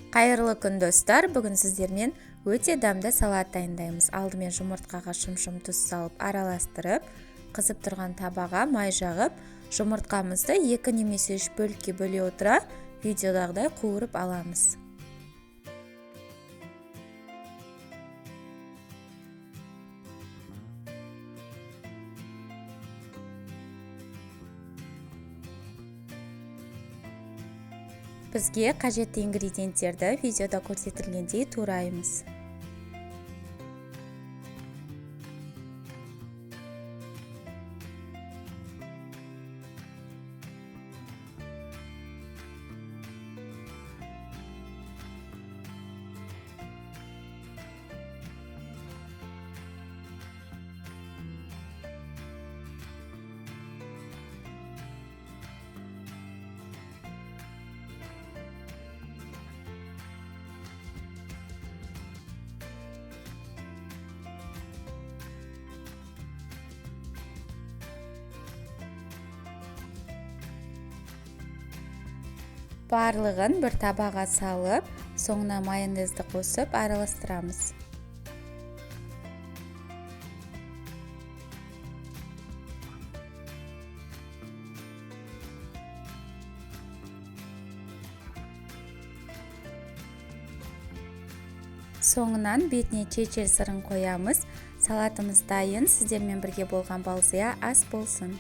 Қайырлы күн достар, бүгін сіздермен өте дамды салат дайындаймыз. Алдымен жұмыртқаға шым тұз салып араластырып, қызып тұрған табаға май жағып, жұмыртқамызды 2 немесе 3 бөлікке бөле отыра видеодағыдай қуырып аламыз. Бізге қажетті ингредиенттерді видеода көрсетілгендей тураймыз. Барлығын бір табаға салып, соңына майонезді қосып араластырамыз. Соңынан бетіне чечил сырын қоямыз. Салатымыз дайын. Сіздермен бірге болған Балзия ас болсын.